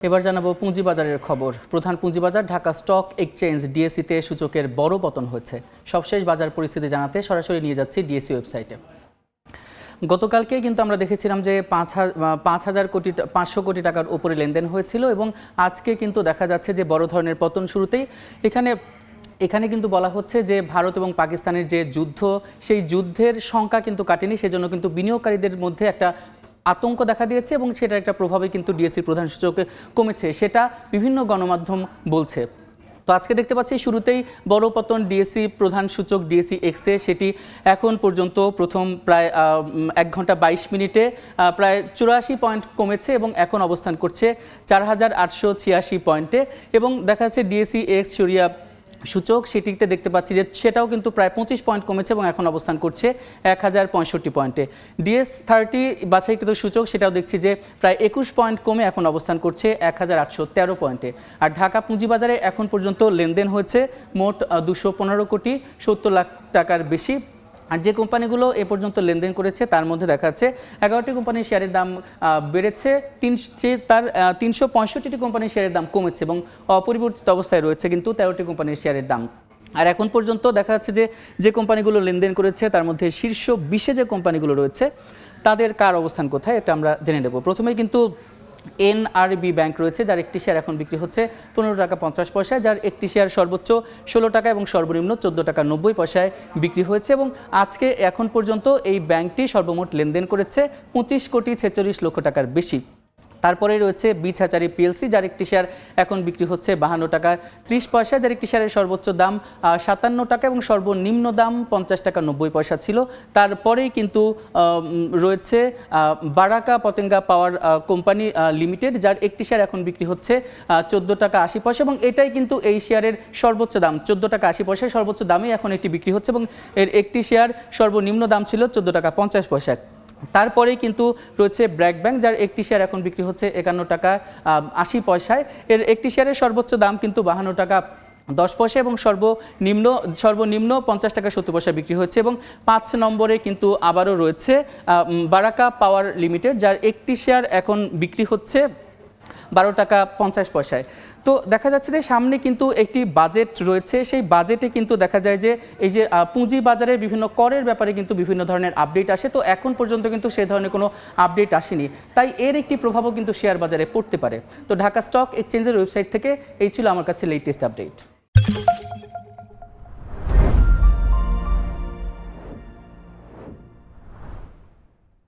এবার জানাবো পুঁজিবাজারের খবর। প্রধান পুঁজিবাজার ঢাকা স্টক এক্সচেঞ্জ ডিএসইতে সূচকের বড় পতন হয়েছে। সবশেষ বাজার পরিস্থিতি জানাতে সরাসরি নিয়ে যাচ্ছি ডিএসই ওয়েবসাইটে। গতকালকে কিন্তু আমরা দেখেছিলাম যে 5,500 কোটি টাকার উপরে লেনদেন হয়েছিল এবং আজকে কিন্তু দেখা যাচ্ছে যে বড় ধরনের পতন শুরুতেই এখানে কিন্তু বলা হচ্ছে যে ভারত এবং পাকিস্তানের যে যুদ্ধ, সেই যুদ্ধের সংখ্যা কিন্তু কাটেনি, সেজন্য কিন্তু বিনিয়োগকারীদের মধ্যে একটা আতঙ্ক দেখা দিয়েছে এবং সেটার একটা প্রভাবে কিন্তু ডিএসসি প্রধান সূচকে কমেছে, সেটা বিভিন্ন গণমাধ্যম বলছে। তো আজকে দেখতে পাচ্ছি শুরুতেই বড় পতন ডিএসসি প্রধান সূচক ডিএসসি এক্সে, সেটি এখন পর্যন্ত প্রথম প্রায় 1 ঘন্টা 22 মিনিটে প্রায় 84 পয়েন্ট কমেছে এবং এখন অবস্থান করছে 4,886 পয়েন্টে। এবং দেখা যাচ্ছে ডিএসসি এক্স সরিয়া সূচক, সেটিতে দেখতে পাচ্ছি যে সেটাও কিন্তু প্রায় 25 পয়েন্ট কমেছে এবং এখন অবস্থান করছে 1065 পয়েন্টে। DS30 বাছাইকৃত সূচক, সেটাও দেখছি যে প্রায় 21 পয়েন্ট কমে এখন অবস্থান করছে 1813 পয়েন্টে। আর ঢাকা পুঁজিবাজারে এখন পর্যন্ত লেনদেন হয়েছে মোট 215 কোটি 70 লাখ টাকার বেশি। আর যে কোম্পানিগুলো এ পর্যন্ত লেনদেন করেছে তার মধ্যে দেখা যাচ্ছে 11টি কোম্পানির শেয়ারের দাম বেড়েছে, তার 365টি কোম্পানির শেয়ারের দাম কমেছে এবং অপরিবর্তিত অবস্থায় রয়েছে কিন্তু 13টি কোম্পানির শেয়ারের দাম। আর এখন পর্যন্ত দেখা যাচ্ছে যে কোম্পানিগুলো লেনদেন করেছে তার মধ্যে শীর্ষ 20-এ যে কোম্পানিগুলো রয়েছে তাদের কার অবস্থান কোথায় এটা আমরা জেনে নেব। প্রথমেই কিন্তু NRB ব্যাংক রয়েছে, যার একটি শেয়ার এখন বিক্রি হচ্ছে 15 টাকা 50 পয়সায়, যার একটি শেয়ার সর্বোচ্চ 16 টাকা এবং সর্বনিম্ন 14 টাকা 90 পয়সায় বিক্রি হয়েছে। এবং আজকে এখন পর্যন্ত এই ব্যাংকটি সর্বমোট লেনদেন করেছে 25 কোটি 46 লক্ষ টাকার বেশি। তারপরে রয়েছে বিচ হ্যাচারি PLC, যার একটি শেয়ার এখন বিক্রি হচ্ছে 52 টাকা 30 পয়সা, যার একটি শেয়ারের সর্বোচ্চ দাম 57 টাকা এবং সর্বনিম্ন দাম 50 টাকা 90 পয়সা ছিল। তারপরেই কিন্তু রয়েছে বারাকা পতেঙ্গা পাওয়ার কোম্পানি লিমিটেড, যার একটি শেয়ার এখন বিক্রি হচ্ছে 14 টাকা 80 পয়সা এবং এটাই কিন্তু এই শেয়ারের সর্বোচ্চ দাম। 14 টাকা 80 পয়সায় সর্বোচ্চ দামে এখন এটি বিক্রি হচ্ছে এবং এর একটি শেয়ার সর্বনিম্ন দাম ছিল 14 টাকা 50 পয়সা। তারপরেই কিন্তু রয়েছে ব্র্যাক ব্যাংক, যার একটি শেয়ার এখন বিক্রি হচ্ছে 51 টাকা 80 পয়সায়। এর একটি শেয়ারের সর্বোচ্চ দাম কিন্তু 52 টাকা 10 পয়সা এবং সর্বনিম্ন 50 টাকা 70 পয়সা বিক্রি হচ্ছে। এবং 5 নম্বরে কিন্তু আবারও রয়েছে বারাকা পাওয়ার লিমিটেড, যার একটি শেয়ার এখন বিক্রি হচ্ছে 12 টাকা 50 পয়সায়। তো দেখা যাচ্ছে যে সামনে কিন্তু একটি বাজেট রয়েছে, সেই বাজেটে কিন্তু দেখা যায় যে এই যে পুঁজি বাজারের বিভিন্ন করের ব্যাপারে কিন্তু বিভিন্ন ধরনের আপডেট আসে। তো এখন পর্যন্ত কিন্তু সেই ধরনের কোনো আপডেট আসেনি, তাই এর একটি প্রভাবও কিন্তু শেয়ার বাজারে পড়তে পারে। তো ঢাকা স্টক এক্সচেঞ্জের ওয়েবসাইট থেকে এই ছিল আমার কাছে লেটেস্ট আপডেট।